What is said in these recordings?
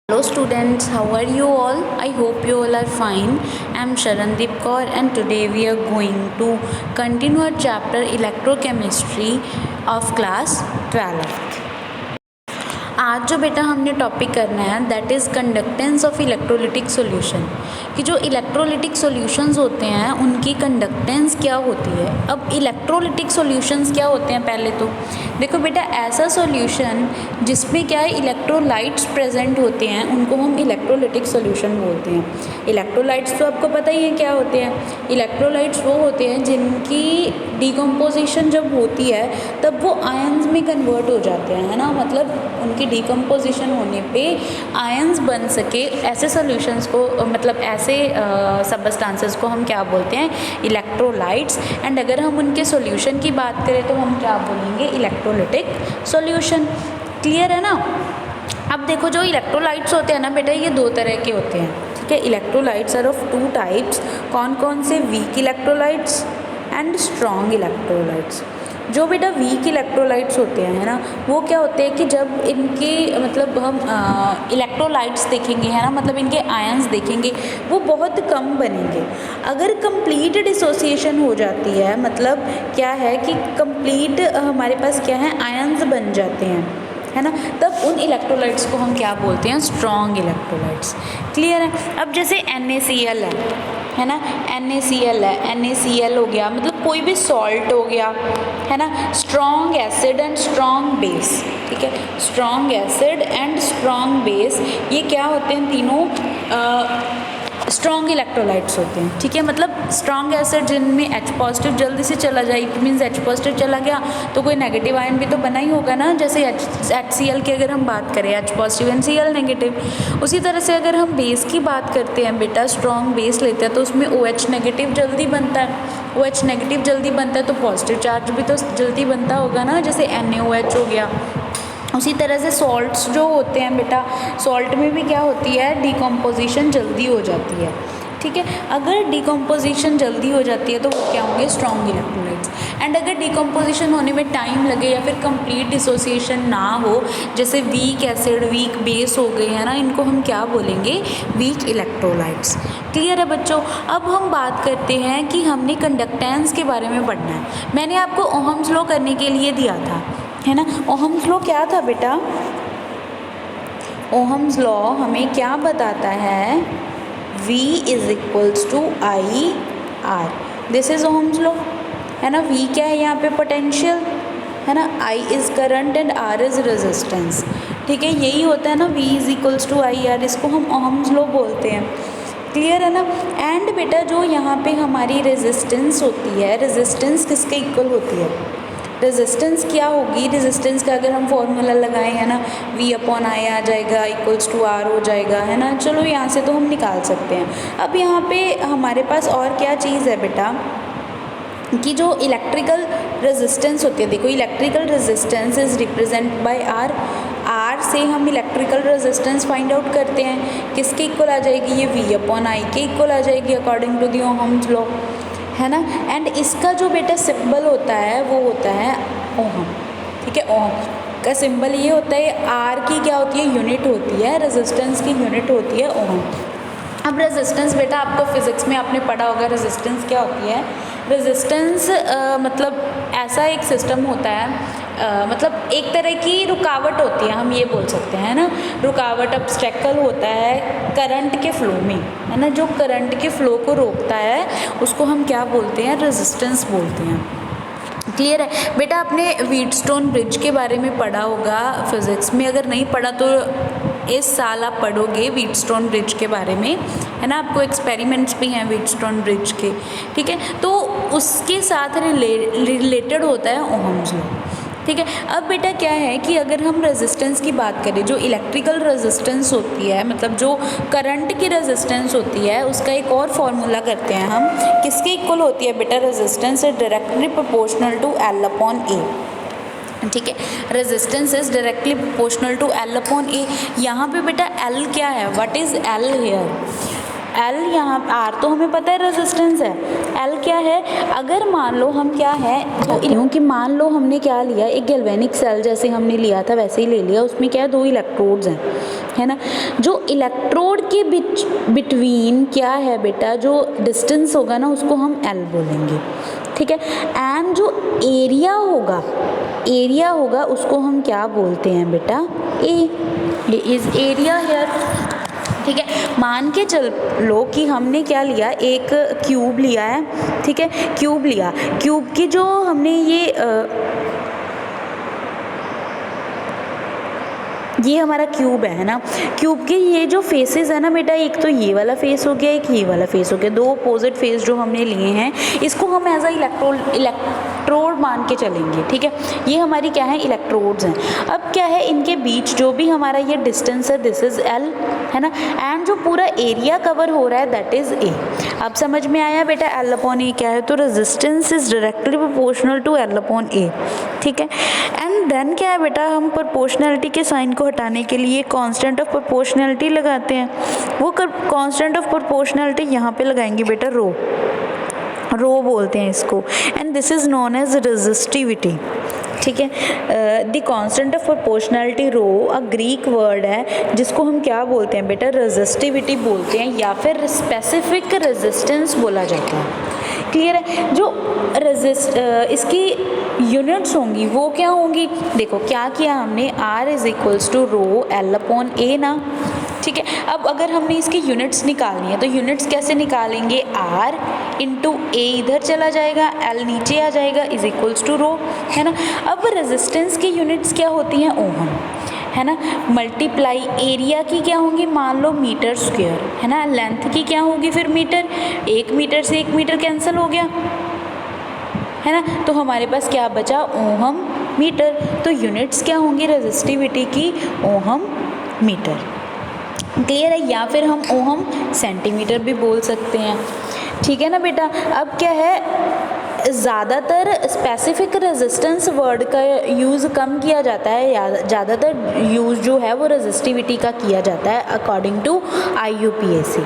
Hello students, how are you all? I hope you all are fine. I am Sharandeep Kaur and today we are going to continue our chapter electrochemistry of class 12. आज जो बेटा हमने topic करना है that is conductance of electrolytic solution, कि जो electrolytic solutions होते हैं उनकी कंडक्टेंस क्या होती है। अब इलेक्ट्रोलिटिक सॉल्यूशंस क्या होते हैं, पहले तो देखो बेटा, ऐसा सॉल्यूशन जिसमें क्या है इलेक्ट्रोलाइट्स प्रेजेंट होते हैं उनको हम इलेक्ट्रोलिटिक सॉल्यूशन बोलते हैं। इलेक्ट्रोलाइट्स तो आपको पता ही है क्या होते हैं। इलेक्ट्रोलाइट्स वो होते हैं जिनकी डिकम्पोजिशन जब होती है तब वो आयंस में कन्वर्ट हो जाते हैं, है ना। मतलब उनकी डिकम्पोजिशन होने पे आयंस बन सके, ऐसे सॉल्यूशंस को मतलब ऐसे सबस्टांसेस को हम क्या बोलते हैं, इलेक्ट्रोलाइट्स। एंड अगर हम उनके सॉल्यूशन की बात करें तो हम क्या बोलेंगे, इलेक्ट्रोलिटिक सॉल्यूशन। क्लियर है ना। अब देखो, जो इलेक्ट्रोलाइट्स होते हैं ना बेटा, ये दो तरह के होते हैं, ठीक है। Electrolytes are of two types. कौन कौन से, weak electrolytes and strong electrolytes. जो बेटा वीक इलेक्ट्रोलाइट्स होते हैं, है ना, वो क्या होते हैं कि जब इनके मतलब हम इलेक्ट्रोलाइट्स देखेंगे, है ना, मतलब इनके आयंस देखेंगे, वो बहुत कम बनेंगे। अगर कंप्लीट डिसोसिएशन हो जाती है, मतलब क्या है कि कंप्लीट हमारे पास क्या है, आयंस बन जाते हैं, है ना, तब उन इलेक्ट्रोलाइट्स को हम क्या बोलते हैं, स्ट्रॉन्ग इलेक्ट्रोलाइट्स। क्लियर है। अब जैसे NaCl है ना, NaCl है, NaCl हो गया, मतलब कोई भी सॉल्ट हो गया, है ना, strong acid and strong base, ठीक है। Strong acid and strong base, ये क्या होते हैं, तीनों स्ट्रॉन्ग इलेक्ट्रोलाइट्स होते हैं, ठीक है। मतलब स्ट्रॉन्ग एसिड जिनमें H पॉजिटिव जल्दी से चला जाए, इट मीन्स H पॉजिटिव चला गया तो कोई नेगेटिव आयन भी तो बना ही होगा ना। जैसे HCl की अगर हम बात करें, H positive and Cl negative. उसी तरह से अगर हम बेस की बात करते हैं बेटा, स्ट्रॉन्ग बेस लेते हैं तो उसमें OH नेगेटिव जल्दी बनता है। OH नेगेटिव जल्दी बनता है तो पॉजिटिव चार्ज भी तो जल्दी बनता होगा ना, जैसे NaOH हो गया। उसी तरह से सॉल्ट्स जो होते हैं बेटा, सॉल्ट में भी क्या होती है, डिकम्पोजिशन जल्दी हो जाती है, ठीक है। अगर डिकम्पोजिशन जल्दी हो जाती है तो वो क्या होंगे, स्ट्रॉन्ग इलेक्ट्रोलाइट्स। एंड अगर डिकम्पोजिशन होने में टाइम लगे या फिर कंप्लीट डिसोसिएशन ना हो, जैसे वीक एसिड, वीक बेस हो गए, है ना, इनको हम क्या बोलेंगे, वीक इलेक्ट्रोलाइट्स। क्लियर है बच्चों। अब हम बात करते हैं कि हमने कंडक्टेंस के बारे में पढ़ना है। मैंने आपको ओहम्स लॉ करने के लिए दिया था, है ना। ओहम्स लॉ क्या था बेटा, ओहम्स लॉ हमें क्या बताता है, V is equals to IR। This is Ohm's law, है ना। V क्या है यहाँ पे, पोटेंशियल, है ना, I is current and R is resistance, ठीक है। यही होता है ना, V is equals to IR, इसको हम ओहम्स लॉ बोलते हैं। क्लियर है ना। एंड बेटा, जो यहाँ पे हमारी रेजिस्टेंस होती है, रेजिस्टेंस किसके इक्वल होती है, रेजिस्टेंस क्या होगी, रेजिस्टेंस का अगर हम फॉर्मूला लगाएं, है ना, V/I आ जाएगा, इक्वल्स टू R हो जाएगा, है ना। चलो यहाँ से तो हम निकाल सकते हैं। अब यहाँ पे हमारे पास और क्या चीज़ है बेटा, कि जो इलेक्ट्रिकल रेजिस्टेंस होती है, देखो electrical resistance is represent by R से हम इलेक्ट्रिकल रेजिस्टेंस फाइंड आउट करते हैं, किसके इक्वल आ जाएगी, ये V/I के इक्वल आ जाएगी according to the Ohm's law, है ना। एंड इसका जो बेटा सिंबल होता है वो होता है ओहम, ठीक है। ओहम का सिंबल ये होता है, R की क्या होती है, यूनिट होती है, रेजिस्टेंस की यूनिट होती है ओहम। अब रेजिस्टेंस बेटा, आपको फिजिक्स में आपने पढ़ा होगा, रेजिस्टेंस क्या होती है। रेजिस्टेंस मतलब ऐसा एक सिस्टम होता है, मतलब एक तरह की रुकावट होती है, हम ये बोल सकते हैं ना, रुकावट, ऑब्स्टेकल होता है करंट के फ्लो में, है ना। जो करंट के फ्लो को रोकता है उसको हम क्या बोलते हैं, रेजिस्टेंस बोलते हैं। क्लियर है बेटा। आपने व्हीटस्टोन ब्रिज के बारे में पढ़ा होगा फिज़िक्स में, अगर नहीं पढ़ा तो इस साल आप पढ़ोगे व्हीटस्टोन ब्रिज के बारे में, है ना। आपको एक्सपेरिमेंट्स भी हैं व्हीटस्टोन ब्रिज के, ठीक है। तो उसके साथ रिलेटेड होता है ओहम्स लॉ, ठीक है। अब बेटा क्या है कि अगर हम रेजिस्टेंस की बात करें, जो इलेक्ट्रिकल रेजिस्टेंस होती है, मतलब जो करंट की रेजिस्टेंस होती है, उसका एक और फॉर्मूला करते हैं हम, किसके इक्वल होती है बेटा, resistance is directly proportional to L/A, ठीक है। Resistance is directly proportional to L/A। यहाँ पे बेटा L क्या है, what is L here, L यहाँ, R तो हमें पता है रेजिस्टेंस है, एल क्या है, अगर मान लो हम क्या है तो क्योंकि मान लो हमने क्या लिया, एक गैल्वेनिक सेल जैसे हमने लिया था वैसे ही ले लिया, उसमें क्या है 2 इलेक्ट्रोड्स हैं, है ना। जो इलेक्ट्रोड के बिटवीन क्या है बेटा, जो डिस्टेंस होगा ना उसको हम एल बोलेंगे, ठीक है। एंड जो एरिया होगा उसको हम क्या बोलते हैं बेटा, ए इज एरिया हेयर, ठीक है। मान के चल लो कि हमने क्या लिया, एक क्यूब लिया है, ठीक है। क्यूब की जो हमने ये हमारा क्यूब है ना, क्यूब के ये जो फेसेस है ना बेटा, एक तो ये वाला फेस हो गया, एक ये वाला फेस हो गया, 2 अपोजिट फेस जो हमने लिए हैं, इसको हम एज अ इलेक्ट्रोड मान के चलेंगे, ठीक है। ये हमारी क्या है, इलेक्ट्रोड्स हैं। अब क्या है, इनके बीच जो भी हमारा ये डिस्टेंस है दिस इज एल, है ना। एंड जो पूरा एरिया कवर हो रहा है दैट इज ए। अब समझ में आया बेटा, एल अपॉन ए क्या है, तो resistance is directly proportional to l upon a, ठीक है। एंड देन क्या है बेटा, हम प्रोपोर्शनलिटी के साइन को हटाने के लिए कांस्टेंट ऑफ प्रोपोर्शनलिटी लगाते हैं। वो कांस्टेंट ऑफ प्रोपोर्शनलिटी यहाँ पे लगाएंगे बेटा, रो बोलते हैं इसको, and this is known as resistivity, ठीक है। The constant of proportionality rho a Greek word है जिसको हम क्या बोलते हैं बेटा, रेजिस्टिविटी बोलते हैं, या फिर स्पेसिफिक रेजिस्टेंस बोला जाता है। क्लियर है। जो इसकी यूनिट्स होंगी वो क्या होंगी, देखो क्या किया हमने, R is equals to rho l upon a ना, ठीक है। अब अगर हमने इसकी यूनिट्स निकालनी है तो यूनिट्स कैसे निकालेंगे, R इंटू ए इधर चला जाएगा, L नीचे आ जाएगा, इज इक्वल्स टू रो, है ना। अब रेजिस्टेंस की यूनिट्स क्या होती हैं, ओहम, है ना। मल्टीप्लाई एरिया की क्या होंगी, मान लो मीटर स्क्वायर, है ना। लेंथ की क्या होगी फिर मीटर, 1 मीटर से 1 मीटर कैंसिल हो गया, है ना। तो हमारे पास क्या बचा, ओहम मीटर। तो यूनिट्स क्या होंगी रेजिस्टिविटी की, ओहम मीटर। क्लियर है। या फिर हम ओहम सेंटीमीटर भी बोल सकते हैं, ठीक है ना बेटा। अब क्या है, ज़्यादातर स्पेसिफिक रेजिस्टेंस वर्ड का यूज़ कम किया जाता है, या ज़्यादातर यूज़ जो है वो रेजिस्टिविटी का किया जाता है अकॉर्डिंग टू IUPAC,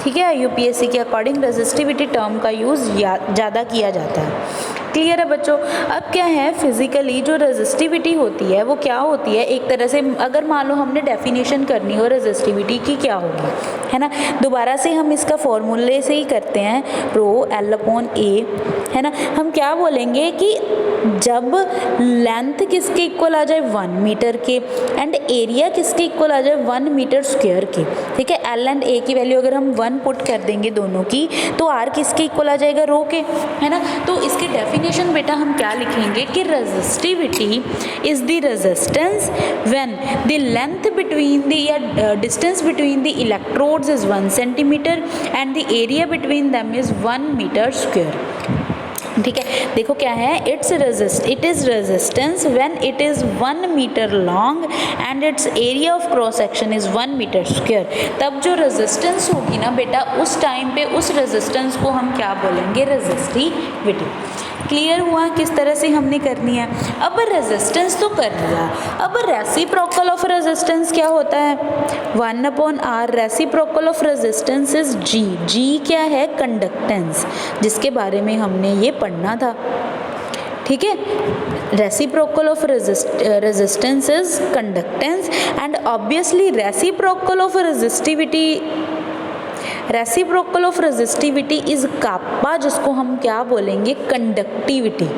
ठीक है। IUPAC के अकॉर्डिंग रेजिस्टिविटी टर्म का यूज़ ज़्यादा किया जाता है। क्लियर है बच्चों। अब क्या है, फिजिकली जो रेजिस्टिविटी होती है वो क्या होती है, एक तरह से अगर मान लो हमने डेफिनेशन करनी हो रेजिस्टिविटी की क्या होगी, है ना। दोबारा से हम इसका फॉर्मूले से ही करते हैं, रो एल अपॉन ए, है ना। हम क्या बोलेंगे कि जब लेंथ किसके इक्वल आ जाए 1 मीटर के, एंड एरिया किसके इक्वल आ जाए 1 मीटर स्क्वायर के, ठीक है। एल एंड ए की वैल्यू अगर हम 1 पुट कर देंगे दोनों की, तो आर किसके इक्वल आ जाएगा, रो के, है ना। तो इसकी डेफिनेशन बेटा हम क्या लिखेंगे कि resistivity is the resistance when the length between the या distance between the electrodes is 1 centimetre and the area between them is 1 metre square, ठीक है। देखो क्या है, it is resistance when it is 1 metre long and its area of cross section is 1 metre square. तब जो resistance होगी ना बेटा, उस टाइम पे उस रेजिस्टेंस को हम क्या बोलेंगे, रेजिस्टिविटी। क्लियर हुआ किस तरह से हमने करनी है। अब रेजिस्टेंस तो कर लिया, अब रेसिप्रोकल ऑफ रेजिस्टेंस क्या होता है, 1/r। Reciprocal of resistance is G क्या है, कंडक्टेंस, जिसके बारे में हमने ये पढ़ना था, ठीक है। Reciprocal of resistance is conductance and obviously reciprocal of resistivity is kappa, जिसको हम क्या बोलेंगे, कंडक्टिविटी,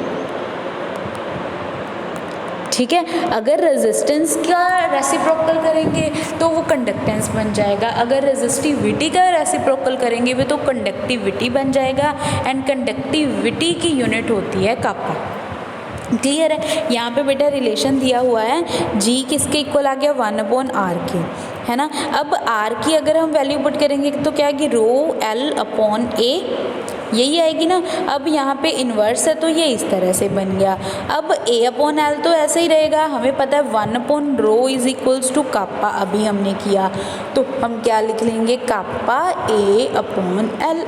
ठीक है। अगर रेजिस्टेंस का रेसिप्रोकल करेंगे तो वो कंडक्टेंस बन जाएगा, अगर रेजिस्टिविटी का रेसिप्रोकल करेंगे वो तो कंडक्टिविटी बन जाएगा, एंड कंडक्टिविटी की यूनिट होती है काप्पा। क्लियर है। यहाँ पे बेटा रिलेशन दिया हुआ है, जी किसके इक्वल आ गया, 1/r के, है ना। अब r की अगर हम वैल्यू पुट करेंगे तो क्या आएगी, रो l अपॉन ए, यही आएगी ना। अब यहाँ पे इन्वर्स है तो ये इस तरह से बन गया। अब a अपॉन एल तो ऐसे ही रहेगा, हमें पता है 1/रो इज इक्वल्स टू काप्पा, अभी हमने किया, तो हम क्या लिख लेंगे, काप्पा a अपॉन एल,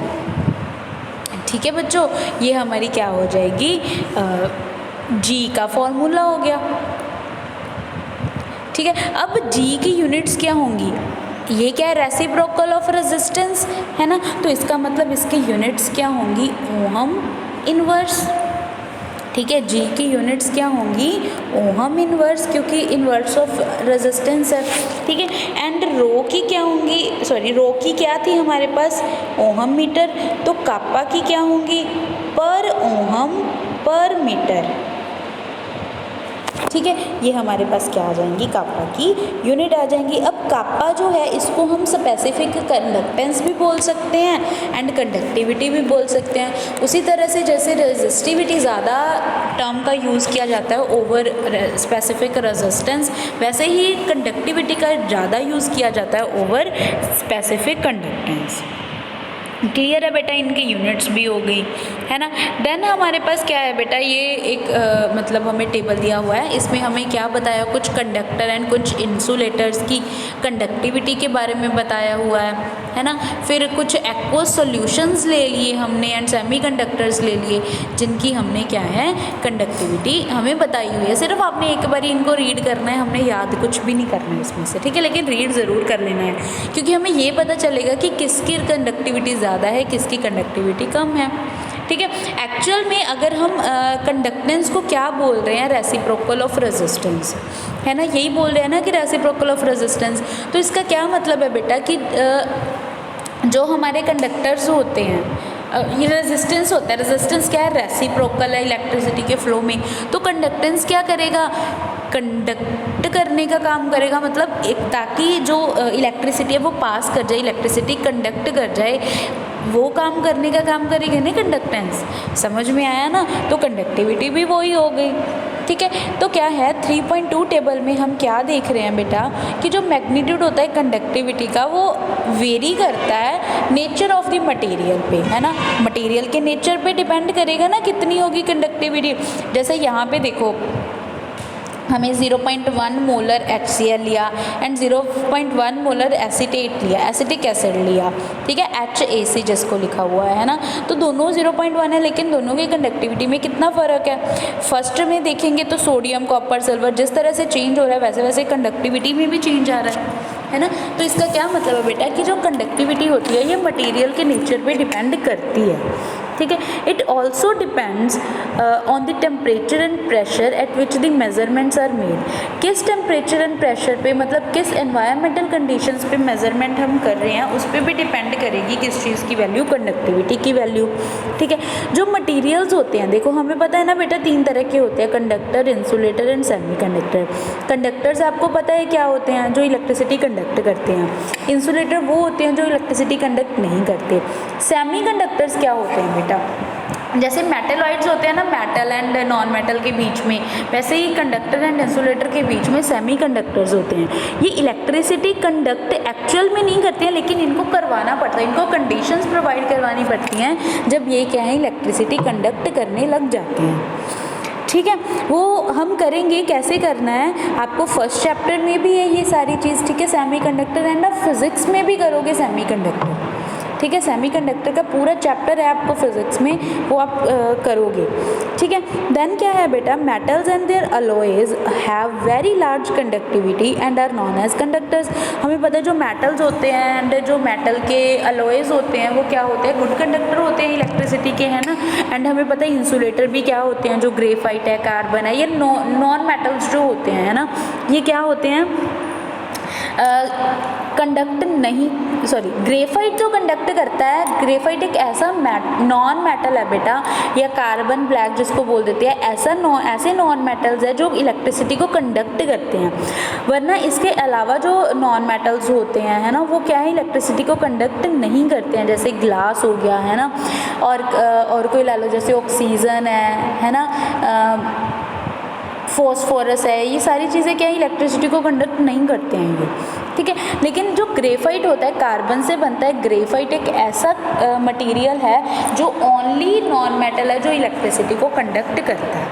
ठीक है बच्चों। ये हमारी क्या हो जाएगी, जी का फॉर्मूला हो गया, ठीक है। अब जी की यूनिट्स क्या होंगी, ये क्या है, रेसिप्रोकल ऑफ रेजिस्टेंस है ना, तो इसका मतलब इसकी यूनिट्स क्या होंगी, ओहम इनवर्स। ठीक है, जी की यूनिट्स क्या होंगी, ओहम इनवर्स, क्योंकि इनवर्स ऑफ रेजिस्टेंस है। ठीक है, एंड रो की क्या होंगी, सॉरी रो की क्या थी हमारे पास, ओहम मीटर, तो कापा की क्या होंगी, पर ओहम पर मीटर। ठीक है, ये हमारे पास क्या आ जाएंगी, कापा की यूनिट आ जाएंगी। अब कापा जो है इसको हम स्पेसिफिक कंडक्टेंस भी बोल सकते हैं एंड कंडक्टिविटी भी बोल सकते हैं। उसी तरह से जैसे रेजिस्टिविटी ज़्यादा टर्म का यूज़ किया जाता है ओवर स्पेसिफिक रेजिस्टेंस, वैसे ही कंडक्टिविटी का ज़्यादा यूज़ किया जाता है ओवर स्पेसिफिक कंडक्टेंस। क्लियर है बेटा, इनकी यूनिट्स भी हो गई है ना। देन हमारे पास क्या है बेटा, ये एक मतलब हमें टेबल दिया हुआ है, इसमें हमें क्या बताया, कुछ कंडक्टर एंड कुछ इंसुलेटर्स की कंडक्टिविटी के बारे में बताया हुआ है ना। फिर कुछ एक्वस सॉल्यूशंस ले लिए हमने एंड सेमीकंडक्टर्स ले लिए, जिनकी हमने क्या है, कंडक्टिविटी हमें बताई हुई है। सिर्फ आपने एक बार इनको रीड करना है, हमने याद कुछ भी नहीं करना है इसमें से। ठीक है, लेकिन रीड ज़रूर कर लेना है, क्योंकि हमें ये पता चलेगा कि किसकी कंडक्टिविटी ज़्यादा है, किसकी कंडक्टिविटी कम है। ठीक है, एक्चुअल में अगर हम कंडक्टेंस को क्या बोल रहे हैं, रेसिप्रोकल ऑफ रेजिस्टेंस है ना, यही बोल रहे हैं ना कि रेसिप्रोकल ऑफ रेजिस्टेंस। तो इसका क्या मतलब है बेटा कि जो हमारे कंडक्टर्स होते हैं, ये रेजिस्टेंस होता है, रेजिस्टेंस क्या है, रेसिप्रोकल है इलेक्ट्रिसिटी के फ्लो में, तो कंडक्टेंस क्या करेगा, कंडक्ट करने का काम करेगा, मतलब एक ताकि जो इलेक्ट्रिसिटी है वो पास कर जाए, इलेक्ट्रिसिटी कंडक्ट कर जाए, वो काम करने का काम करेगा ना कंडक्टेंस। समझ में आया ना, तो कंडक्टिविटी भी वही हो गई। ठीक है, तो क्या है 3.2 टेबल में हम क्या देख रहे हैं बेटा कि जो मैग्नीट्यूड होता है कंडक्टिविटी का वो वेरी करता है नेचर ऑफ द मटेरियल पे, है ना। मटेरियल के नेचर पे डिपेंड करेगा ना कितनी होगी कंडक्टिविटी। जैसे यहाँ पे देखो हमें 0.1 मोलर HCl लिया एंड 0.1 मोलर एसीटेट लिया, एसिटिक एसिड लिया। ठीक है, HAC जिसको लिखा हुआ है ना, तो दोनों 0.1 है, लेकिन दोनों की कंडक्टिविटी में कितना फ़र्क है। फर्स्ट में देखेंगे तो सोडियम कॉपर सिल्वर जिस तरह से चेंज हो रहा है वैसे वैसे कंडक्टिविटी में भी चेंज आ रहा है ना। तो इसका क्या मतलब है बेटा कि जो कंडक्टिविटी होती है ये मटेरियल के नेचर पे डिपेंड करती है। ठीक है, it also depends on the temperature and pressure at which the measurements are made. किस टेम्परेचर एंड प्रेशर पे, मतलब किस एनवायरमेंटल कंडीशंस पे मेजरमेंट हम कर रहे हैं उस पर भी डिपेंड करेगी किस चीज़ की वैल्यू, कंडक्टिविटी की वैल्यू। ठीक है, जो मटीरियल्स होते हैं देखो हमें पता है ना बेटा 3 तरह के होते हैं, conductor, insulator and semi conductor. Conductors आपको पता है क्या होते हैं, जो इलेक्ट्रिसिटी कंडक्ट करते हैं। इंसुलेटर वो होते हैं जो इलेक्ट्रिसिटी कंडक्ट नहीं करते। सेमी कंडक्टर्स क्या होते हैं बेटा, जैसे मेटलॉइड्स होते हैं ना, मेटल एंड नॉन मेटल के बीच में, वैसे ही कंडक्टर एंड इंसुलेटर के बीच में सेमी कंडक्टर्स होते हैं। ये इलेक्ट्रिसिटी कंडक्ट एक्चुअल में नहीं करते हैं, लेकिन इनको करवाना पड़ता है, इनको कंडीशंस प्रोवाइड करवानी पड़ती हैं जब ये क्या है इलेक्ट्रिसिटी कंडक्ट करने लग जाते हैं। ठीक है, वो हम करेंगे कैसे करना है, आपको फर्स्ट चैप्टर में भी है ये सारी चीज़। ठीक है, सेमी कंडक्टर एंड आप फिजिक्स में भी करोगे सेमी कंडक्टर। ठीक है, सेमीकंडक्टर का पूरा चैप्टर है आपको फिजिक्स में, वो आप करोगे। ठीक है, देन क्या है बेटा, metals and their alloys have very large conductivity and are known as conductors. हमें पता है जो मेटल्स होते हैं एंड जो मेटल के अलॉयज होते हैं वो क्या होते हैं, गुड कंडक्टर होते हैं इलेक्ट्रिसिटी के, है ना। एंड हमें पता है इंसुलेटर भी क्या होते हैं, जो ग्रेफाइट है, कार्बन है, ये नॉन मेटल्स जो होते हैं, है ना, ये क्या होते हैं, कंडक्ट नहीं, सॉरी ग्रेफाइट जो कंडक्ट करता है, ग्रेफाइट एक ऐसा नॉन मेटल है बेटा, या कार्बन ब्लैक जिसको बोल देते हैं, ऐसे नॉन मेटल्स है जो इलेक्ट्रिसिटी को कंडक्ट करते हैं। वरना इसके अलावा जो नॉन मेटल्स होते हैं, है ना, वो क्या है इलेक्ट्रिसिटी को कंडक्ट नहीं करते हैं। जैसे ग्लास हो गया, है ना, और कोई ला लो जैसे ऑक्सीजन है ना, फॉस्फोरस है, ये सारी चीज़ें क्या है इलेक्ट्रिसिटी को कंडक्ट नहीं करते हैं ये। ठीक है, लेकिन जो ग्रेफाइट होता है कार्बन से बनता है। ग्रेफाइट एक ऐसा मटेरियल है जो ओनली नॉन मेटल है जो इलेक्ट्रिसिटी को कंडक्ट करता है।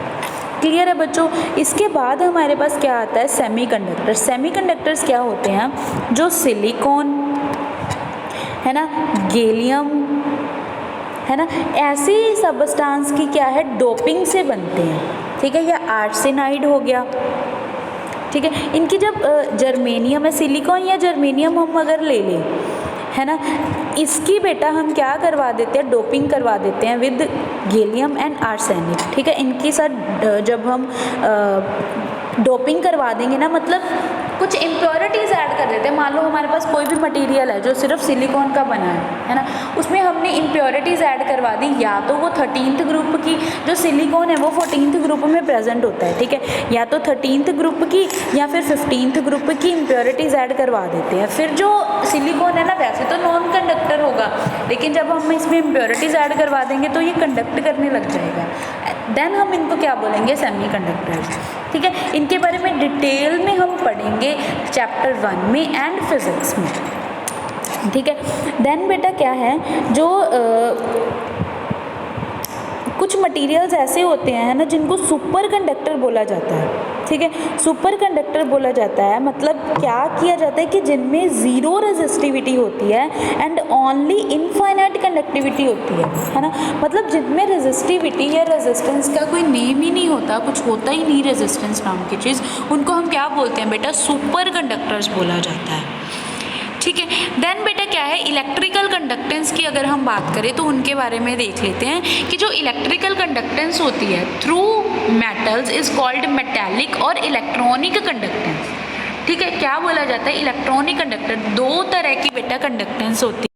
क्लियर है बच्चों। इसके बाद हमारे पास क्या आता है, सेमीकंडक्टर। सेमीकंडक्टर्स क्या होते हैं, जो सिलिकॉन है ना, गैलियम है ना, ऐसी सबस्टांस की क्या है डोपिंग से बनते हैं। ठीक है, या आर्सेनाइड हो गया, ठीक है। इनकी जब जर्मेनियम है, सिलिकॉन या जर्मेनियम हम अगर ले लें, है ना, इसकी बेटा हम क्या करवा देते हैं, डोपिंग करवा देते हैं विद गैलियम एंड आर्सेनिक। ठीक है, इनके साथ जब हम डोपिंग करवा देंगे ना, मतलब कुछ इम्प्योरिटीज़ ऐड कर देते हैं। मान लो हमारे पास कोई भी मटेरियल है जो सिर्फ सिलिकॉन का बना है ना, उसमें हमने इम्प्योरिटीज़ ऐड करवा दी, या तो वो 13th ग्रुप की, जो सिलिकॉन है वो 14th ग्रुप में प्रेजेंट होता है, ठीक है, या तो 13th ग्रुप की या फिर 15th ग्रुप की इम्प्योरिटीज़ ऐड करवा देते हैं। फिर जो सिलिकॉन है ना, वैसे तो नॉन कंडक्टर होगा, लेकिन जब हम इसमें इम्प्योरिटीज़ ऐड करवा देंगे तो ये कंडक्ट करने लग जाएगा। देन हम इनको क्या बोलेंगे, सेमी कंडक्टर्स। ठीक है, इनके बारे में डिटेल में हम पढ़ेंगे चैप्टर 1 में एंड फिजिक्स में। ठीक है, देन बेटा क्या है, जो कुछ मटेरियल्स ऐसे होते हैं ना जिनको सुपर कंडक्टर बोला जाता है। ठीक है, सुपर कंडक्टर बोला जाता है, मतलब क्या किया जाता है कि जिनमें ज़ीरो रेजिस्टिविटी होती है एंड ओनली इनफाइनाइट कंडक्टिविटी होती है ना, मतलब जिनमें रेजिस्टिविटी या रेजिस्टेंस का कोई नेम ही नहीं होता, कुछ होता ही नहीं रेजिस्टेंस नाम की चीज़, उनको हम क्या बोलते हैं बेटा, सुपर कंडक्टर्स बोला जाता है। ठीक है, देन बेटा क्या है, इलेक्ट्रिकल कंडक्टेंस की अगर हम बात करें तो उनके बारे में देख लेते हैं कि जो इलेक्ट्रिकल कंडक्टेंस होती है through metals is called metallic और इलेक्ट्रॉनिक कंडक्टेंस। ठीक है, क्या बोला जाता है, इलेक्ट्रॉनिक कंडक्टर, दो तरह की बेटा कंडक्टेंस होती है,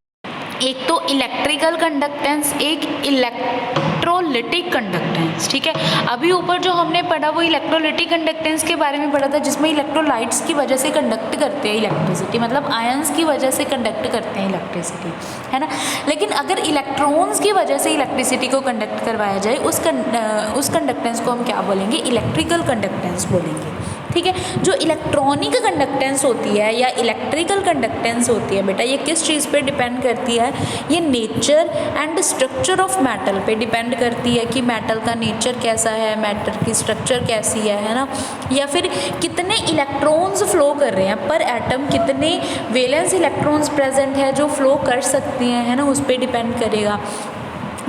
एक तो इलेक्ट्रिकल कंडक्टेंस, एक इलेक्ट्रोलिटिक कंडक्टेंस। ठीक है, अभी ऊपर जो हमने पढ़ा वो इलेक्ट्रोलिटिक कंडक्टेंस के बारे में पढ़ा था, जिसमें इलेक्ट्रोलाइट्स की वजह से कंडक्ट करते हैं इलेक्ट्रिसिटी, मतलब आयंस की वजह से कंडक्ट करते हैं इलेक्ट्रिसिटी, है ना। लेकिन अगर इलेक्ट्रॉन्स की वजह से इलेक्ट्रिसिटी को कंडक्ट करवाया जाए, उस कंडक्टेंस को हम क्या बोलेंगे, इलेक्ट्रिकल कंडक्टेंस बोलेंगे। ठीक है, जो इलेक्ट्रॉनिक कंडक्टेंस होती है या इलेक्ट्रिकल कंडक्टेंस होती है बेटा, ये किस चीज़ पे डिपेंड करती है, ये nature and structure of metal पे डिपेंड करती है कि मेटल का नेचर कैसा है, मेटल की स्ट्रक्चर कैसी है ना, या फिर कितने इलेक्ट्रॉन्स फ्लो कर रहे हैं पर एटम, कितने वैलेंस इलेक्ट्रॉन्स प्रेजेंट है जो फ्लो कर सकती हैं, है ना, उस पर डिपेंड करेगा।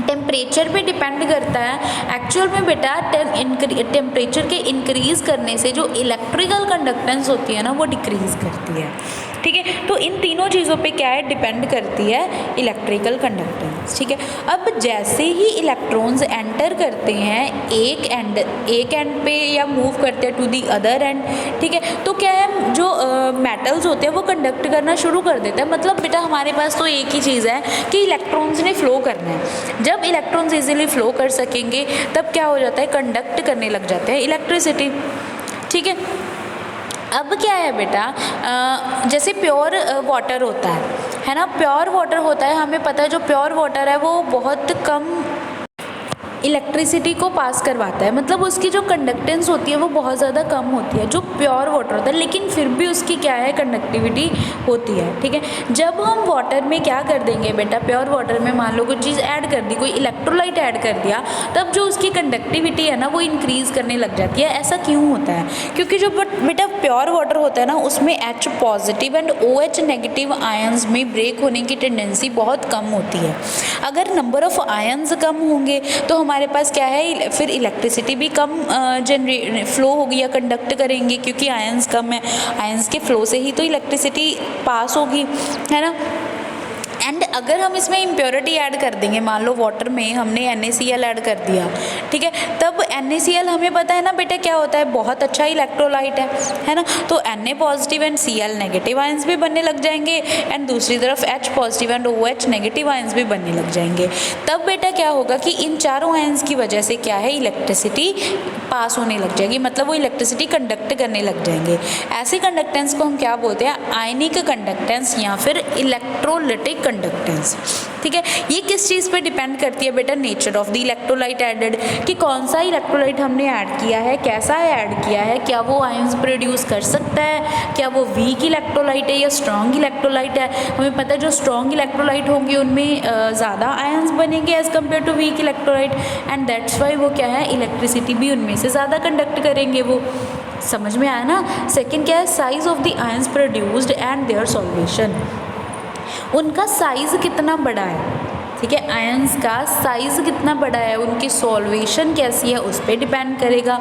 टेम्परेचर पे डिपेंड करता है। एक्चुअल में बेटा टेम्परेचर के इंक्रीज़ करने से जो इलेक्ट्रिकल कंडक्टेंस होती है ना, वो डिक्रीज़ करती है। ठीक है, तो इन तीनों चीज़ों पे क्या है, डिपेंड करती है इलेक्ट्रिकल कंडक्टेंस। ठीक है, अब जैसे ही इलेक्ट्रॉन्स एंटर करते हैं एक एंड पे या मूव करते हैं टू दी अदर एंड, ठीक है, तो क्या है, जो मेटल्स होते हैं वो कंडक्ट करना शुरू कर देते हैं। मतलब बेटा हमारे पास तो एक ही चीज़ है कि इलेक्ट्रॉन्स ने फ्लो करना है। जब इलेक्ट्रॉन्स इजीली फ्लो कर सकेंगे तब क्या हो जाता है, कंडक्ट करने लग जाते हैं इलेक्ट्रिसिटी। ठीक है, अब क्या है बेटा, जैसे प्योर वाटर होता है ना, प्योर वाटर होता है, हमें पता है जो प्योर वाटर है वो बहुत कम इलेक्ट्रिसिटी को पास करवाता है, मतलब उसकी जो कंडक्टेंस होती है वो बहुत ज़्यादा कम होती है, जो प्योर वाटर होता है, लेकिन फिर भी उसकी क्या है, कंडक्टिविटी होती है। ठीक है, जब हम वाटर में क्या कर देंगे बेटा, प्योर वाटर में मान लो कुछ चीज़ ऐड कर दी, कोई इलेक्ट्रोलाइट ऐड कर दिया, तब जो उसकी कंडक्टिविटी है ना वो इंक्रीज़ करने लग जाती है। ऐसा क्यों होता है, क्योंकि जो बेटा प्योर वाटर होता है ना, उसमें H positive and OH negative ions में ब्रेक होने की टेंडेंसी बहुत कम होती है। अगर नंबर ऑफ आयंस कम होंगे तो हमारे पास क्या है, फिर इलेक्ट्रिसिटी भी कम फ्लो होगी या कंडक्ट करेंगे, क्योंकि आयंस कम है, आयंस के फ्लो से ही तो इलेक्ट्रिसिटी पास होगी, है ना। एंड अगर हम इसमें इम्प्योरिटी ऐड कर देंगे, मान लो वाटर में हमने NaCl ऐड कर दिया, ठीक है, तब NaCl हमें पता है ना बेटा क्या होता है, बहुत अच्छा इलेक्ट्रोलाइट है ना, तो Na positive and Cl negative ions भी बनने लग जाएंगे एंड दूसरी तरफ H positive and OH negative ions भी बनने लग जाएंगे। तब बेटा क्या होगा कि इन चारों आयंस की वजह से क्या है, इलेक्ट्रिसिटी पास होने लग जाएगी, मतलब वो इलेक्ट्रिसिटी कंडक्ट करने लग जाएंगे। ऐसे कंडक्टेंस को हम क्या बोलते हैं, आयनिक कंडक्टेंस या फिर इलेक्ट्रोलिटिक कंडक्टेंस। ठीक है, ये किस चीज़ पे डिपेंड करती है बेटा, nature of the electrolyte added, कि कौन सा इलेक्ट्रोलाइट हमने ऐड किया है, कैसा ऐड किया है, क्या वो आयंस प्रोड्यूस कर सकता है, क्या वो वीक इलेक्ट्रोलाइट है या स्ट्रॉन्ग इलेक्ट्रोलाइट है। हमें पता है जो स्ट्रॉन्ग इलेक्ट्रोलाइट होंगे उनमें ज़्यादा आयंस बनेंगे as compare to weak electrolyte, and that's why वो क्या है, इलेक्ट्रिसिटी भी उनमें से ज़्यादा कंडक्ट करेंगे। वो समझ में आया ना। सेकेंड क्या है, size of the ions produced and their solvation, उनका साइज़ कितना बड़ा है। ठीक है। आयंस का साइज़ कितना बड़ा है, उनकी सॉल्वेशन कैसी है, उस पर डिपेंड करेगा।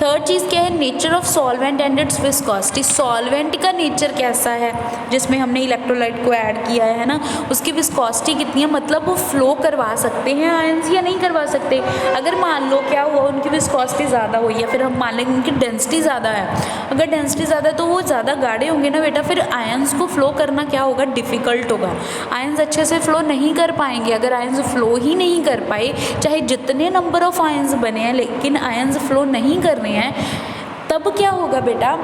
थर्ड चीज़ क्या है, nature of solvent and it's viscosity, solvent का नेचर कैसा है जिसमें हमने इलेक्ट्रोलाइट को ऐड किया है ना, उसकी विस्कोसिटी कितनी है, मतलब वो फ्लो करवा सकते हैं आयंस या नहीं करवा सकते। अगर मान लो क्या हुआ, उनकी विस्कोसिटी ज़्यादा हुई या फिर हम मान लेंगे उनकी डेंसिटी ज़्यादा है, अगर डेंसिटी ज़्यादा है तो वो ज़्यादा गाढ़े होंगे ना बेटा, फिर आयंस को फ्लो करना क्या होगा, डिफ़िकल्ट होगा। आयंस अच्छे से फ्लो नहीं कर पाएंगे। अगर आयंस फ्लो ही नहीं कर पाए, चाहे जितने नंबर ऑफ आयंस बने हैं लेकिन आयंस फ्लो नहीं कर रहे हैं, तब क्या होगा बेटा,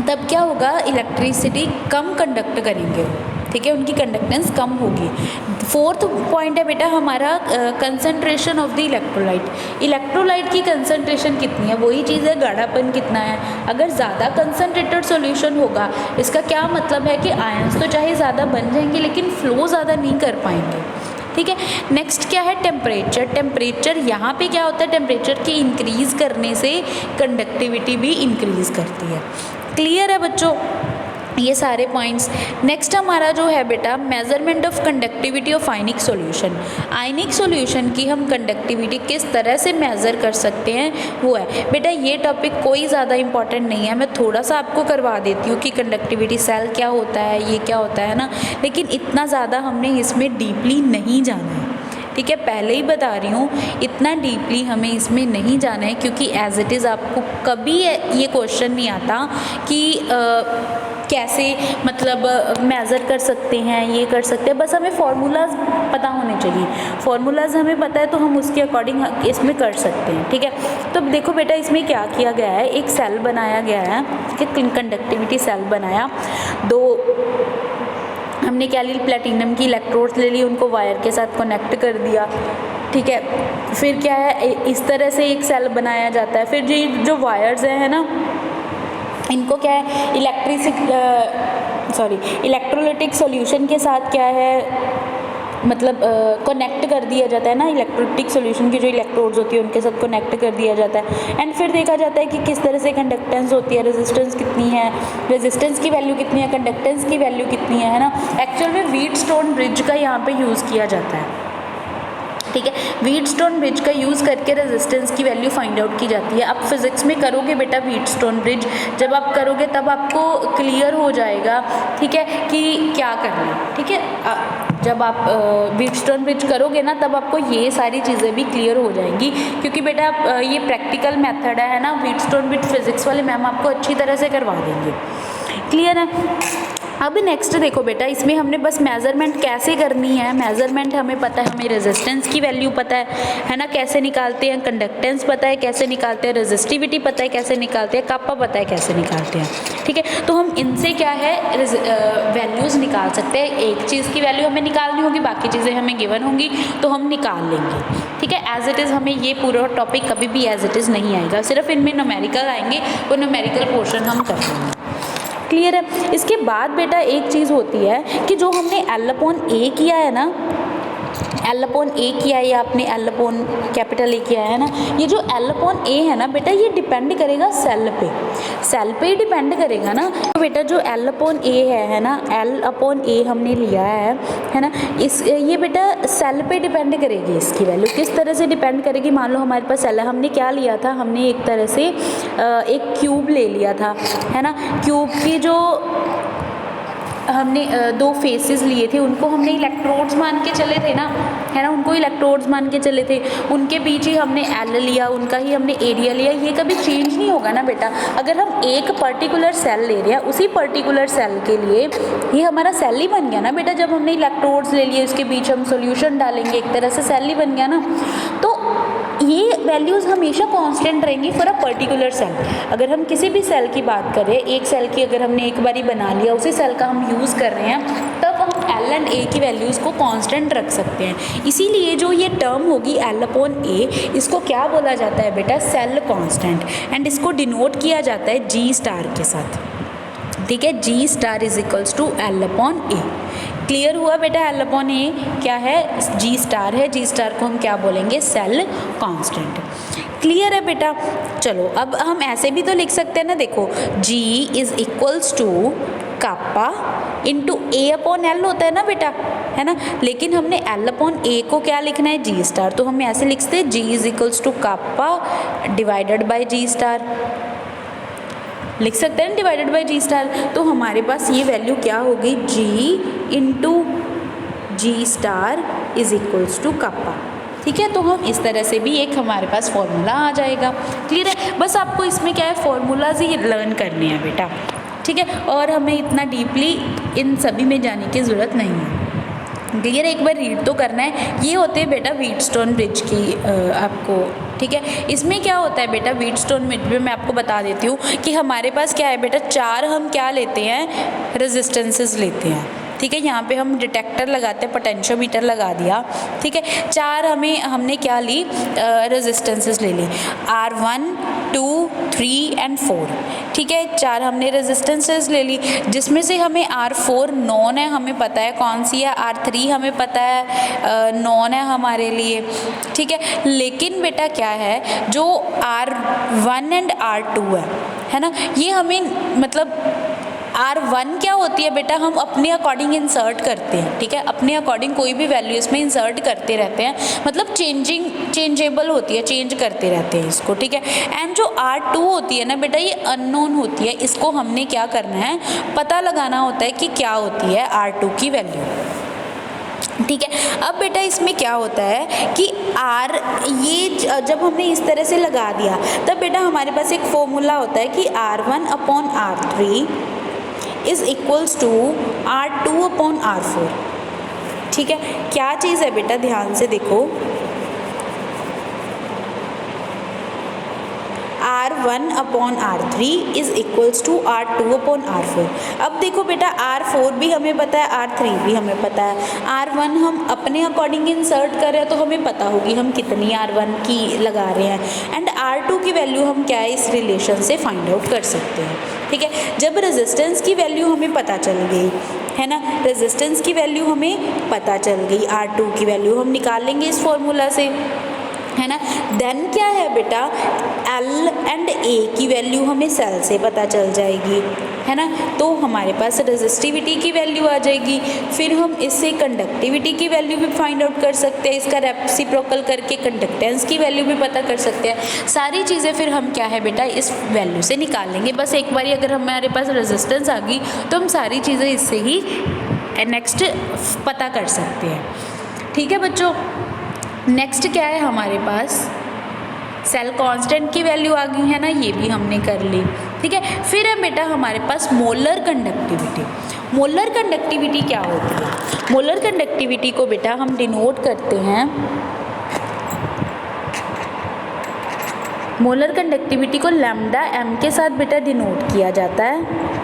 तब क्या होगा, इलेक्ट्रिसिटी कम कंडक्ट करेंगे, ठीक है, उनकी कंडक्टेंस कम होगी। फोर्थ पॉइंट है बेटा हमारा concentration of the electrolyte, electrolyte की कंसंट्रेशन कितनी है, वही चीज़ है गाढ़ापन कितना है। अगर ज़्यादा कंसंट्रेटेड सॉल्यूशन होगा, इसका क्या मतलब है कि आयंस तो चाहे ज़्यादा बन जाएंगे लेकिन फ्लो ज़्यादा नहीं कर पाएंगे, ठीक है। नेक्स्ट क्या है, टेम्परेचर, टेम्परेचर यहाँ पे क्या होता है, टेम्परेचर के इंक्रीज़ करने से कंडक्टिविटी भी इंक्रीज़ करती है। क्लियर है बच्चों ये सारे पॉइंट्स। नेक्स्ट हमारा जो है बेटा measurement of conductivity of ionic solution, ionic solution की हम कंडक्टिविटी किस तरह से मेज़र कर सकते हैं वो है बेटा, ये टॉपिक कोई ज़्यादा इंपॉर्टेंट नहीं है, मैं थोड़ा सा आपको करवा देती हूँ कि कंडक्टिविटी सेल क्या होता है, ये क्या होता है ना, लेकिन इतना ज़्यादा हमने इसमें डीपली नहीं जाना है, ठीक है, पहले ही बता रही हूँ, इतना डीपली हमें इसमें नहीं जाना है, क्योंकि एज इट इज़ आपको कभी ये क्वेश्चन नहीं आता कि कैसे मतलब मेज़र कर सकते हैं, ये कर सकते हैं, बस हमें फार्मूलाज पता होने चाहिए, फार्मूलाज हमें पता है तो हम उसके अकॉर्डिंग इसमें कर सकते हैं, ठीक है। तो देखो बेटा इसमें क्या किया गया है, एक सेल बनाया गया है, ठीक है, कंडक्टिविटी सेल बनाया, दो हमने क्या ली, प्लेटिनम की इलेक्ट्रोड्स ले ली, उनको वायर के साथ कनेक्ट कर दिया, ठीक है। फिर क्या है, इस तरह से एक सेल बनाया जाता है। फिर जो वायर्स है ना, इनको क्या है, इलेक्ट्रोलाइटिक सॉल्यूशन के साथ क्या है, मतलब कनेक्ट कर दिया जाता है ना, इलेक्ट्रोलाइटिक सॉल्यूशन की जो इलेक्ट्रोड्स होती है उनके साथ कनेक्ट कर दिया जाता है। एंड फिर देखा जाता है कि किस तरह से कंडक्टेंस होती है, रेजिस्टेंस कितनी है, रेजिस्टेंस की वैल्यू कितनी है, कंडक्टेंस की वैल्यू कितनी है ना। एक्चुअल में व्हीटस्टोन ब्रिज का यहाँ पे यूज़ किया जाता है, ठीक है, व्हीटस्टोन ब्रिज का यूज़ करके रेजिस्टेंस की वैल्यू फाइंड आउट की जाती है। आप फिजिक्स में करोगे बेटा व्हीटस्टोन ब्रिज, जब आप करोगे तब आपको क्लियर हो जाएगा, ठीक है, कि क्या करना है, ठीक है। जब आप व्हीटस्टोन ब्रिज करोगे ना तब आपको ये सारी चीज़ें भी क्लियर हो जाएंगी, क्योंकि बेटा ये प्रैक्टिकल मेथड है ना, व्हीटस्टोन ब्रिज फिजिक्स वाले मैम आपको अच्छी तरह से करवा देंगे, क्लियर है। अब नेक्स्ट देखो बेटा, इसमें हमने बस मेज़रमेंट कैसे करनी है, मेज़रमेंट हमें पता है, हमें रेजिस्टेंस की वैल्यू पता है ना, कैसे निकालते हैं, कंडक्टेंस पता है कैसे निकालते हैं, रेजिस्टिविटी पता है कैसे निकालते हैं, कापा पता है कैसे निकालते हैं, ठीक है। तो हम इनसे क्या है वैल्यूज़ निकाल सकते हैं, एक चीज़ की वैल्यू हमें निकालनी होगी, बाकी चीज़ें हमें गिवन होंगी तो हम निकाल लेंगे, ठीक है। एज इट इज़ हमें ये पूरा टॉपिक कभी भी एज इट इज़ नहीं आएगा, सिर्फ इनमें न्यूमेरिकल आएंगे, वो न्यूमेरिकल पोर्शन हम कर लेंगे, क्लियर है। इसके बाद बेटा एक चीज़ होती है कि जो हमने L/A किया है ना, L/A किया है या आपने L/A किया है ना, ये जो L/A है ना बेटा, ये डिपेंड करेगा सेल पे, सेल पे ही डिपेंड करेगा ना। तो बेटा जो L/A है ना, L/A हमने लिया है ना, ये बेटा सेल पे डिपेंड करेगी, इसकी वैल्यू किस तरह से डिपेंड करेगी। मान लो हमारे पास सेल है, हमने क्या लिया था, हमने एक तरह से एक क्यूब ले लिया था, है ना, क्यूब की जो हमने दो फेसेस लिए थे, उनको हमने इलेक्ट्रोड्स मान के चले थे ना, है ना, उनको इलेक्ट्रोड्स मान के चले थे, उनके बीच ही हमने L लिया, उनका ही हमने एरिया लिया, ये कभी चेंज नहीं होगा ना बेटा। अगर हम एक पर्टिकुलर सेल ले रहे हैं, उसी पर्टिकुलर सेल के लिए ये हमारा सेल ही बन गया ना बेटा, जब हमने इलेक्ट्रोड्स ले लिए उसके बीच हम सोल्यूशन डालेंगे, एक तरह से सेल ही बन गया ना। तो ये वैल्यूज़ हमेशा कांस्टेंट रहेंगी फॉर अ पर्टिकुलर सेल। अगर हम किसी भी सेल की बात करें, एक सेल की अगर हमने एक बारी बना लिया, उसी सेल का हम यूज़ कर रहे हैं, तब हम L/A की वैल्यूज़ को कांस्टेंट रख सकते हैं। इसीलिए जो ये टर्म होगी L/A, इसको क्या बोला जाता है बेटा, सेल कांस्टेंट, एंड इसको डिनोट किया जाता है G* के साथ, ठीक है, G* is equals to L/A। Clear हुआ बेटा, L/A क्या है, G* है, G* को हम क्या बोलेंगे, सेल कांस्टेंट। क्लियर है बेटा। चलो अब हम ऐसे भी तो लिख सकते हैं ना, देखो G is equals to kappa into A upon L होता है ना बेटा, है ना, लेकिन हमने एल अपॉन ए को क्या लिखना है, जी स्टार, तो हम ऐसे लिखते हैं G is equals to kappa divided by G star, लिख सकते हैं डिवाइडेड बाई जी स्टार। तो हमारे पास ये वैल्यू क्या होगी, G into G star is equals to kappa. ठीक है, तो हम इस तरह से भी एक हमारे पास फॉर्मूला आ जाएगा। क्लियर है, बस आपको इसमें क्या है, फॉर्मूलाज ही लर्न करने हैं बेटा। ठीक है, और हमें इतना डीपली इन सभी में जाने की ज़रूरत नहीं है। क्लियर है, एक बार रीड तो करना है। ये होते हैं बेटा व्हीटस्टोन ब्रिज की आपको, ठीक है, इसमें क्या होता है बेटा, व्हीटस्टोन ब्रिज में मैं आपको बता देती हूँ कि हमारे पास क्या है बेटा, 4 हम क्या लेते हैं, रेजिस्टेंसेस लेते हैं। ठीक है, यहाँ पे हम डिटेक्टर लगाते हैं, पोटेंशियोमीटर लगा दिया। ठीक है, 4 हमने क्या ली, रेजिस्टेंसेस ले ली, R1 2 3 एंड 4। ठीक है, 4 हमने रेजिस्टेंसेस ले ली, जिसमें से हमें R4 नॉन है, हमें पता है कौन सी है, R3 हमें पता है नॉन है हमारे लिए। ठीक है, लेकिन बेटा क्या है, जो R1 एंड R2 है ना, ये हमें मतलब R1 क्या होती है बेटा, हम अपने अकॉर्डिंग इंसर्ट करते हैं। ठीक है, अपने अकॉर्डिंग कोई भी वैल्यू इसमें इंसर्ट करते रहते हैं, मतलब चेंजेबल होती है, चेंज करते रहते हैं इसको। ठीक है, एंड जो R2 होती है ना बेटा, ये अननोन होती है, इसको हमने क्या करना है, पता लगाना होता है कि क्या होती है R2 की वैल्यू। ठीक है, अब बेटा इसमें क्या होता है कि ये जब हमने इस तरह से लगा दिया, तब बेटा हमारे पास एक फॉर्मूला होता है कि R1 upon R3 is equals to R2 upon R4। ठीक है, क्या चीज़ है बेटा, ध्यान से देखो, R1 upon R3 is equals to R2 upon R4। अब देखो बेटा, R4 भी हमें पता है, R3 भी हमें पता है, R1 हम अपने अकॉर्डिंग इंसर्ट कर रहे हैं तो हमें पता होगी हम कितनी R1 की लगा रहे हैं, एंड R2 की वैल्यू हम क्या है, इस रिलेशन से फाइंड आउट कर सकते हैं। ठीक है, जब रेजिस्टेंस की वैल्यू हमें पता चल गई है ना, रेजिस्टेंस की वैल्यू हमें पता चल गई, R2 की वैल्यू हम निकाल लेंगे इस फॉर्मूला से, है ना, देन क्या है बेटा, L एंड A की वैल्यू हमें सेल से पता चल जाएगी, है ना, तो हमारे पास रेजिस्टिविटी की वैल्यू आ जाएगी। फिर हम इससे कंडक्टिविटी की वैल्यू भी फाइंड आउट कर सकते हैं, इसका रेसिप्रोकल करके कंडक्टेंस की वैल्यू भी पता कर सकते हैं। सारी चीज़ें फिर हम क्या है बेटा, इस वैल्यू से निकाल लेंगे। बस एक बार अगर हमारे पास रेजिस्टेंस आ गई तो हम सारी चीज़ें इससे ही नेक्स्ट पता कर सकते हैं। ठीक है बच्चों, नेक्स्ट क्या है हमारे पास, सेल कांस्टेंट की वैल्यू आ गई है ना, ये भी हमने कर ली। ठीक है, फिर है बेटा हमारे पास मोलर कंडक्टिविटी। मोलर कंडक्टिविटी क्या होती है, मोलर कंडक्टिविटी को बेटा हम डिनोट करते हैं, मोलर कंडक्टिविटी को लैम्डा m के साथ बेटा डिनोट किया जाता है।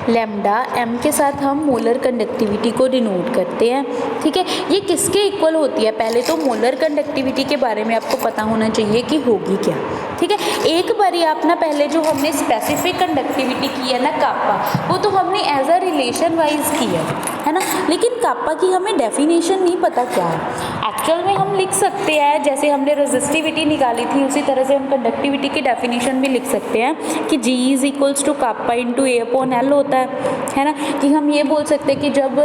लैम्डा m के साथ हम मोलर कंडक्टिविटी को डिनोट करते हैं। ठीक है, ये किसके इक्वल होती है, पहले तो मोलर कंडक्टिविटी के बारे में आपको पता होना चाहिए कि होगी क्या। ठीक है, एक बारी आप ना पहले जो हमने स्पेसिफिक कंडक्टिविटी की है ना कापा, वो तो हमने एज अ रिलेशन वाइज की है ना, लेकिन कापा की हमें डेफिनेशन नहीं पता क्या है। एक्चुअल में हम लिख सकते हैं, जैसे हमने रेजिस्टिविटी निकाली थी उसी तरह से हम कंडक्टिविटी की डेफिनेशन भी लिख सकते हैं कि G is equals to kappa into A upon L होता है ना, कि हम ये बोल सकते हैं कि जब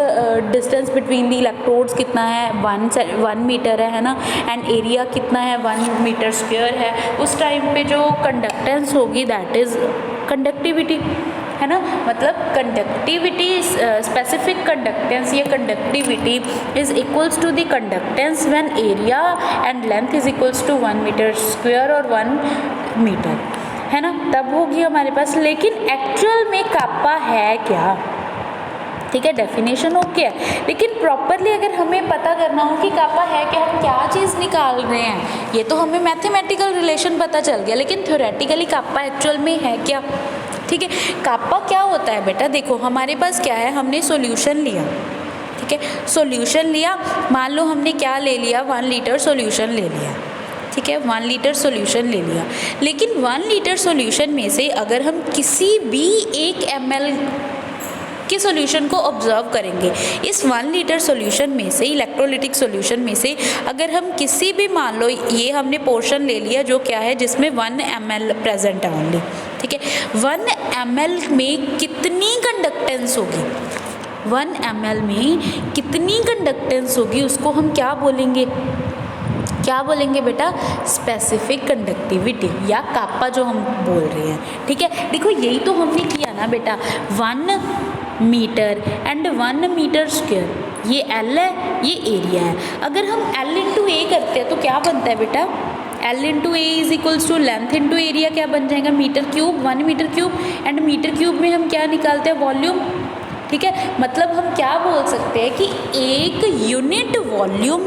डिस्टेंस बिटवीन द इलेक्ट्रोड्स कितना है, 1 मीटर है ना, एंड एरिया कितना है, 1 मीटर स्क्वायर है, उस टाइम पे जो कंडक्टेंस होगी दैट इज़ कंडक्टिविटी, है ना, मतलब कंडक्टिविटी, स्पेसिफिक कंडक्टेंस या conductivity is equals to the conductance when area and length is equals to 1 metre square और 1 मीटर, है ना, तब होगी हमारे पास। लेकिन एक्चुअल में कापा है क्या, ठीक है, डेफिनेशन ओके है, लेकिन प्रॉपरली अगर हमें पता करना हो कि कापा है क्या, हम क्या चीज़ निकाल रहे हैं, ये तो हमें मैथमेटिकल रिलेशन पता चल गया, लेकिन थ्योरेटिकली कापा एक्चुअल में है क्या। ठीक है, कापा क्या होता है बेटा, देखो हमारे पास क्या है, हमने सॉल्यूशन लिया, ठीक है, सॉल्यूशन लिया, मान लो हमने क्या ले लिया, 1 लीटर सॉल्यूशन ले लिया, ठीक है, 1 लीटर सॉल्यूशन ले लिया, लेकिन 1 लीटर सॉल्यूशन में से अगर हम किसी भी 1 ml के सॉल्यूशन को ऑब्जर्व करेंगे। इस 1 लीटर सॉल्यूशन में से, इलेक्ट्रोलिटिक सॉल्यूशन में से अगर हम किसी भी, मान लो ये हमने पोर्शन ले लिया जो क्या है, जिसमें 1 ml प्रेजेंट है ओनली, ठीक है। 1 ml में कितनी कंडक्टेंस होगी, 1 ml में कितनी कंडक्टेंस होगी, उसको हम क्या बोलेंगे, क्या बोलेंगे बेटा, स्पेसिफिक कंडक्टिविटी या कापा जो हम बोल रहे हैं, ठीक है। देखो यही तो हमने किया ना बेटा, 1 मीटर एंड 1 मीटर स्क्वायर, ये L है, ये एरिया है। अगर हम L इंटू ए करते हैं तो क्या बनता है बेटा, L into A is equals to length into area, क्या बन जाएगा, metre cube, 1 metre cube. And metre cube में हम क्या निकालते हैं, वॉल्यूम, ठीक है। मतलब हम क्या बोल सकते हैं कि एक यूनिट वॉल्यूम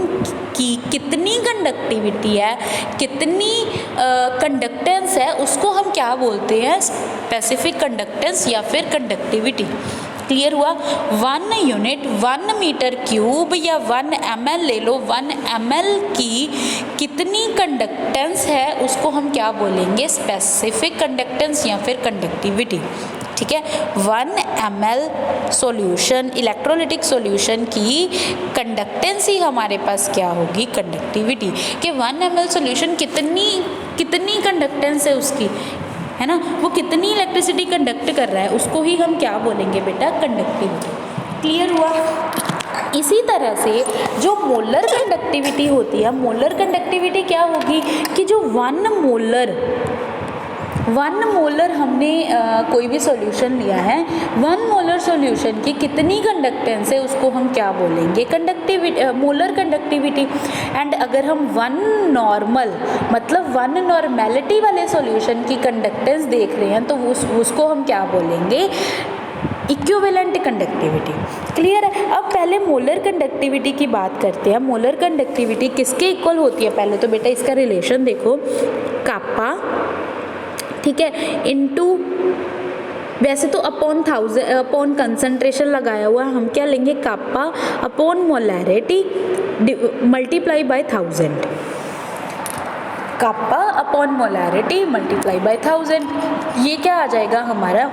की कितनी कंडक्टिविटी है, कितनी कंडक्टेंस है, उसको हम क्या बोलते हैं, स्पेसिफिक कंडक्टेंस या फिर कंडक्टिविटी। क्लियर हुआ। 1 यूनिट 1 मीटर क्यूब या 1 ml ले लो, 1 ml की कितनी कंडक्टेंस है उसको हम क्या बोलेंगे, स्पेसिफिक कंडक्टेंस या फिर कंडक्टिविटी, ठीक है। 1 ml सॉल्यूशन, इलेक्ट्रोलिटिक सॉल्यूशन की कंडक्टेंस ही हमारे पास क्या होगी, कंडक्टिविटी, कि 1 ml सॉल्यूशन कितनी कंडक्टेंस है उसकी, है ना, वो कितनी इलेक्ट्रिसिटी कंडक्ट कर रहा है, उसको ही हम क्या बोलेंगे बेटा, कंडक्टिविटी। क्लियर हुआ। इसी तरह से जो मोलर कंडक्टिविटी होती है, मोलर कंडक्टिविटी क्या होगी कि जो 1 मोलर हमने कोई भी सॉल्यूशन लिया है, 1 मोलर सॉल्यूशन की कितनी कंडक्टेंस है उसको हम क्या बोलेंगे, कंडक्टिविटी, मोलर कंडक्टिविटी। एंड अगर हम 1 नॉर्मल मतलब 1 नॉर्मेलिटी वाले सॉल्यूशन की कंडक्टेंस देख रहे हैं तो उसको हम क्या बोलेंगे, इक्विवेलेंट कंडक्टिविटी। क्लियर है। अब पहले मोलर कंडक्टिविटी की बात करते हैं। मोलर कंडक्टिविटी किसके इक्वल होती है, पहले तो बेटा इसका रिलेशन देखो, कापा, ठीक है, इनटू, वैसे तो अपॉन कंसंट्रेशन लगाया हुआ, हम क्या लेंगे, kappa upon molarity multiply by 1000, kappa upon molarity multiply by 1000, ये क्या आ जाएगा हमारा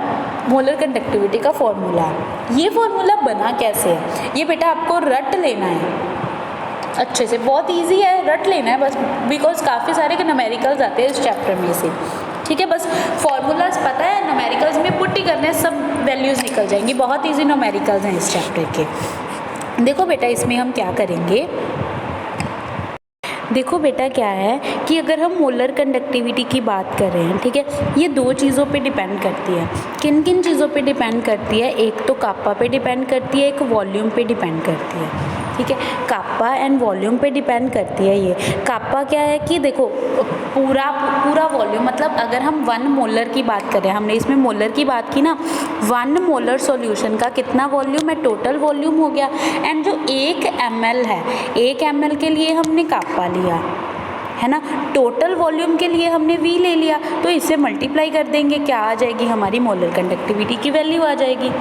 मोलर कंडक्टिविटी का फॉर्मूला। ये फॉर्मूला बना कैसे है, ये बेटा आपको रट लेना है अच्छे से, बहुत इजी है, रट लेना है बस, बिकॉज काफ़ी सारे के न्यूमेरिकल्स आते हैं इस चैप्टर में से, ठीक है। बस फॉर्मूलाज पता है, न्यूमेरिकल्स में पुट ही करने, सब वैल्यूज़ निकल जाएंगी, बहुत इजी न्यूमेरिकल्स हैं इस चैप्टर के। देखो बेटा इसमें हम क्या करेंगे, देखो बेटा क्या है कि अगर हम मोलर कंडक्टिविटी की बात कर रहे हैं, ठीक है, ये 2 चीज़ों पे डिपेंड करती है। किन किन चीज़ों पे डिपेंड करती है, एक तो कापा पे डिपेंड करती है, एक वॉल्यूम पे डिपेंड करती है, ठीक है। कापा एंड वॉल्यूम पे डिपेंड करती है। ये कापा क्या है कि देखो पूरा वॉल्यूम, मतलब अगर हम 1 मोलर की बात करें, हमने इसमें मोलर की बात की ना, 1 मोलर सॉल्यूशन का कितना वॉल्यूम है, टोटल वॉल्यूम हो गया। एंड जो 1 ml है, 1 ml के लिए हमने कापा लिया है ना, टोटल वॉल्यूम के लिए हमने V ले लिया, तो इसे मल्टीप्लाई कर देंगे, क्या आ जाएगी, हमारी मोलर कंडक्टिविटी की वैल्यू आ जाएगी,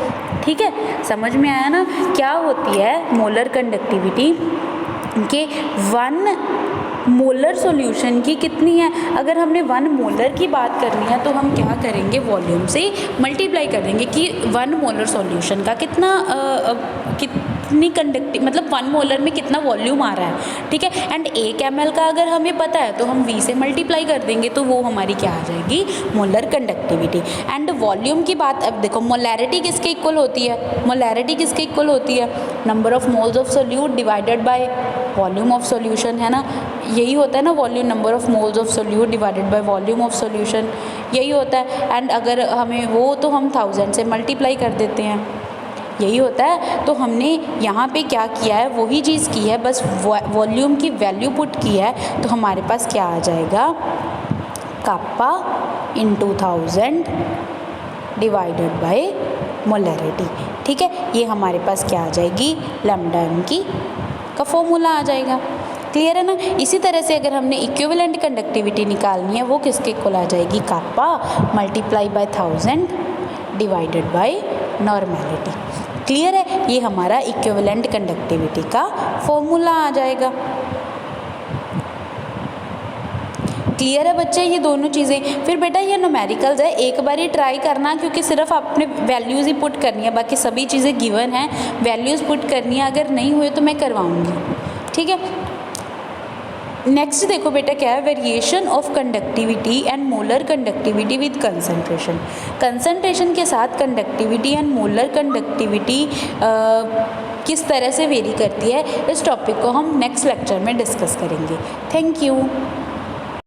ठीक है। समझ में आया ना, क्या होती है मोलर कंडक्टिविटी के 1 मोलर सॉल्यूशन की कितनी है। अगर हमने 1 मोलर की बात करनी है तो हम क्या करेंगे, वॉल्यूम से मल्टीप्लाई कर देंगे कि 1 मोलर सॉल्यूशन का कितनी कंडक्टिव, मतलब 1 मोलर में कितना वॉल्यूम आ रहा है, ठीक है। एंड 1 ml का अगर हमें पता है तो हम V से मल्टीप्लाई कर देंगे, तो वो हमारी क्या आ जाएगी, मोलर कंडक्टिविटी। एंड वॉल्यूम की बात, अब देखो मोलैरिटी किसके इक्वल होती है, मोलैरिटी किसके इक्वल होती है, number of moles of solute divided by volume of solution, है ना, यही होता है ना, volume, number of moles of solute divided by volume of solution, यही होता है। एंड अगर हमें वो, तो हम 1000 से मल्टीप्लाई कर देते हैं, यही होता है। तो हमने यहाँ पे क्या किया है, वही चीज़ की है, बस वॉल्यूम की वैल्यू पुट की है, तो हमारे पास क्या आ जाएगा, kappa into 1000 divided bye molarity, ठीक है। ये हमारे पास क्या आ जाएगी, लैम्डा m की का फॉर्मूला आ जाएगा। क्लियर है ना। इसी तरह से अगर हमने इक्विवेलेंट कंडक्टिविटी निकालनी है, वो किसके इक्वल आ जाएगी, kappa multiply by 1000 divided by normality. Clear है, ये हमारा इक्विवेलेंट कंडक्टिविटी का फॉर्मूला आ जाएगा। क्लियर है बच्चे ये दोनों चीज़ें। फिर बेटा ये न्यूमेरिकल्स है, एक बार ही ट्राई करना, क्योंकि सिर्फ आपने वैल्यूज़ ही पुट करनी है, बाकी सभी चीज़ें गिवन हैं, वैल्यूज़ पुट करनी है, अगर नहीं हुए तो मैं करवाऊँगी, ठीक है। नेक्स्ट देखो बेटा क्या है, variation of conductivity and molar conductivity with concentration. Concentration के साथ कंडक्टिविटी एंड मोलर कंडक्टिविटी किस तरह से वेरी करती है, इस टॉपिक को हम नेक्स्ट लेक्चर में डिस्कस करेंगे। Thank you.